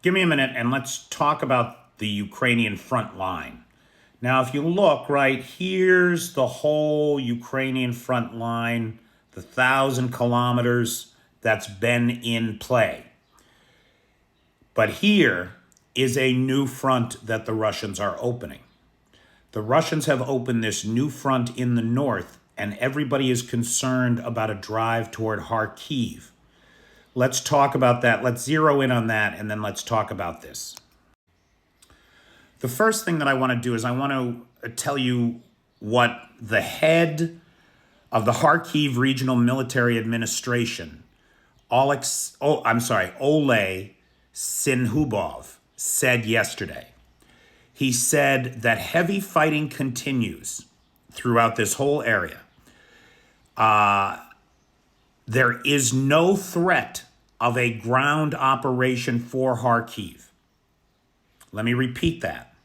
Give me a minute and let's talk about the Ukrainian front line. Now, if you look, right, here's the whole Ukrainian front line, the 1,000 kilometers that's been in play. But here is a new front that the Russians are opening. The Russians have opened this new front in the north, and everybody is concerned about a drive toward Kharkiv. Let's talk about that. Let's zero in on that, and then let's talk about this. The first thing that I want to do is I want to tell you what the head of the Kharkiv Regional Military Administration, Ole Sinhubov, said yesterday. He said that heavy fighting continues throughout this whole area. There is no threat of a ground operation for Kharkiv. Let me repeat that.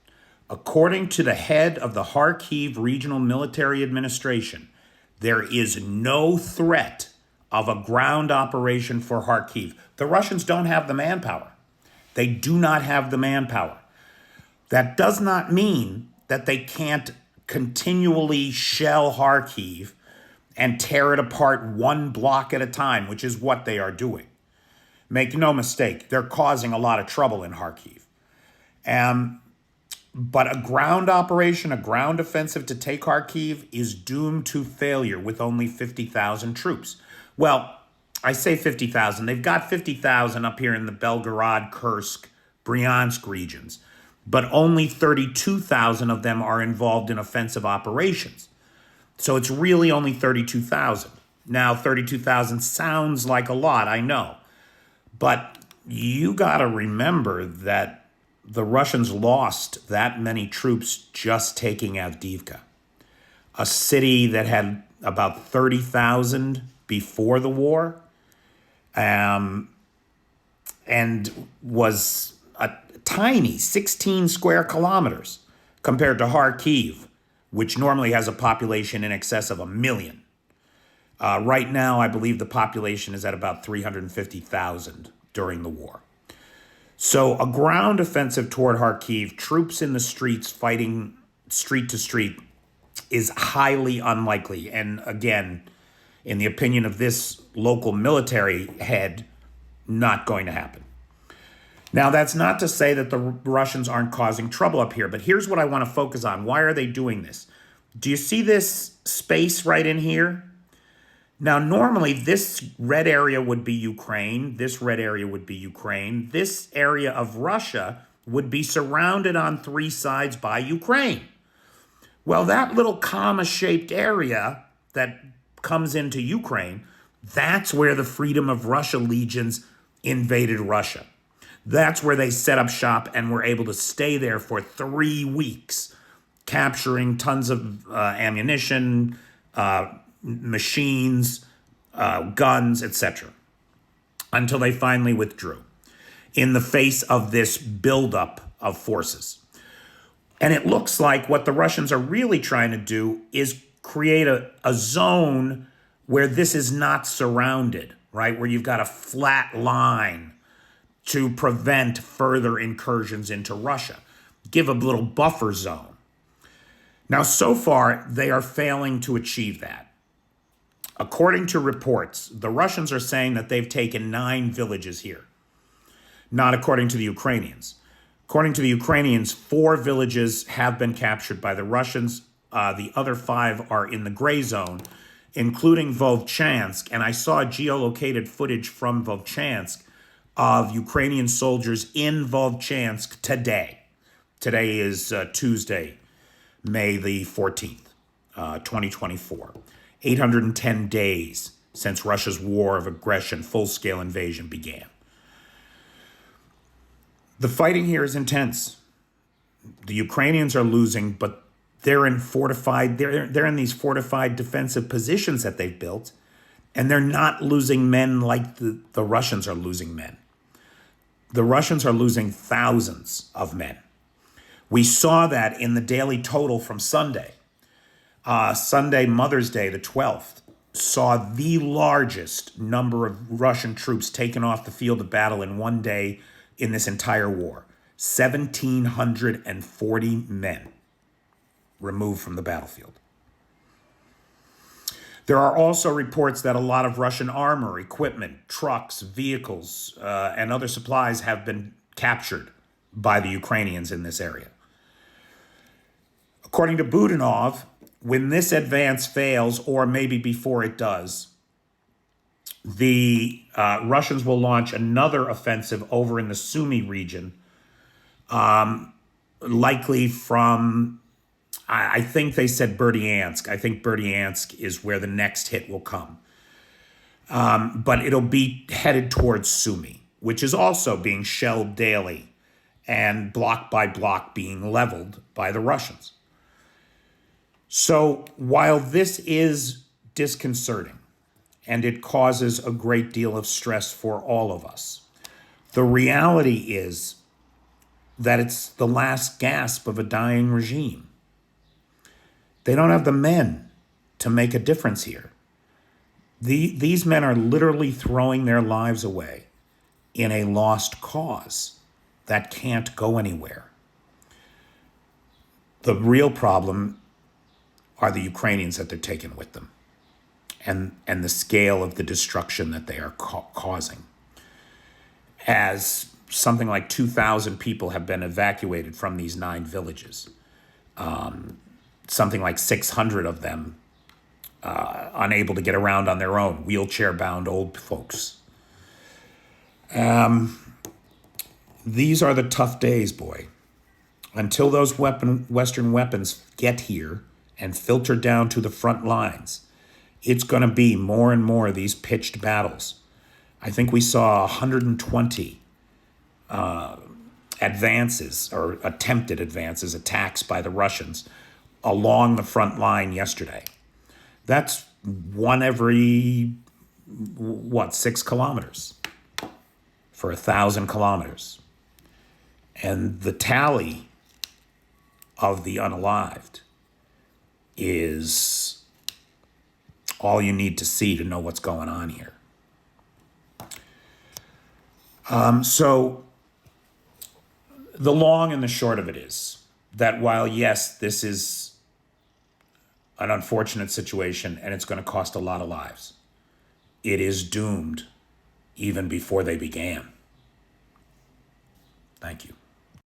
According to the head of the Kharkiv Regional Military Administration, there is no threat of a ground operation for Kharkiv. The Russians don't have the manpower. They do not have the manpower. That does not mean that they can't continually shell Kharkiv and tear it apart one block at a time, which is what they are doing. Make no mistake, they're causing a lot of trouble in Kharkiv. But a ground operation, a ground offensive to take Kharkiv is doomed to failure with only 50,000 troops. Well, I say 50,000. They've got 50,000 up here in the Belgorod, Kursk, Bryansk regions, but only 32,000 of them are involved in offensive operations. So it's really only 32,000. Now, 32,000 sounds like a lot, I know. But you got to remember that the Russians lost that many troops just taking Avdiivka, a city that had about 30,000 before the war, and was a tiny 16 square kilometers compared to Kharkiv, which normally has a population in excess of 1 million. Right now, I believe the population is at about 350,000 during the war. So a ground offensive toward Kharkiv, troops in the streets fighting street to street, is highly unlikely. And again, in the opinion of this local military head, not going to happen. Now, that's not to say that the Russians aren't causing trouble up here, but here's what I want to focus on. Why are they doing this? Do you see this space right in here? Now, normally this red area would be Ukraine. This red area would be Ukraine. This area of Russia would be surrounded on three sides by Ukraine. Well, that little comma-shaped area that comes into Ukraine, that's where the Freedom of Russia legions invaded Russia. That's where they set up shop and were able to stay there for 3 weeks, capturing tons of ammunition, machines, guns, etc., until they finally withdrew in the face of this buildup of forces. And it looks like what the Russians are really trying to do is create a zone where this is not surrounded, right? Where you've got a flat line to prevent further incursions into Russia. Give a little buffer zone. Now, so far, they are failing to achieve that. According to reports, the Russians are saying that they've taken 9 villages here, not according to the Ukrainians. According to the Ukrainians, 4 villages have been captured by the Russians. The other 5 are in the gray zone, including Vovchansk. And I saw geolocated footage from Vovchansk of Ukrainian soldiers in Vovchansk today. Today is Tuesday, May the 14th, 2024. 810 days since Russia's war of aggression, full-scale invasion began. The fighting here is intense. The Ukrainians are losing, but they're in these fortified defensive positions that they've built, and they're not losing men like the Russians are losing men. The Russians are losing thousands of men. We saw that in the daily total from Sunday. Sunday, Mother's Day, the 12th, saw the largest number of Russian troops taken off the field of battle in one day in this entire war. 1,740 men removed from the battlefield. There are also reports that a lot of Russian armor, equipment, trucks, vehicles, and other supplies have been captured by the Ukrainians in this area. According to Budanov, when this advance fails, or maybe before it does, the Russians will launch another offensive over in the Sumy region, likely from, I think they said Berdyansk. I think Berdyansk is where the next hit will come. But it'll be headed towards Sumy, which is also being shelled daily and block by block being leveled by the Russians. So while this is disconcerting and it causes a great deal of stress for all of us, the reality is that it's the last gasp of a dying regime. They don't have the men to make a difference here. These men are literally throwing their lives away in a lost cause that can't go anywhere. The real problem are the Ukrainians that they're taking with them, and the scale of the destruction that they are causing. As something like 2,000 people have been evacuated from these 9 villages, something like 600 of them unable to get around on their own, wheelchair-bound old folks. These are the tough days, boy. Until those Western weapons get here and filter down to the front lines, it's going to be more and more of these pitched battles. I think we saw 120 advances, or attempted advances, attacks by the Russians along the front line yesterday. That's one every, 6 kilometers for 1,000 kilometers. And the tally of the unalived is all you need to see to know what's going on here. So the long and the short of it is that while, yes, this is an unfortunate situation and it's going to cost a lot of lives, it is doomed even before they began. Thank you.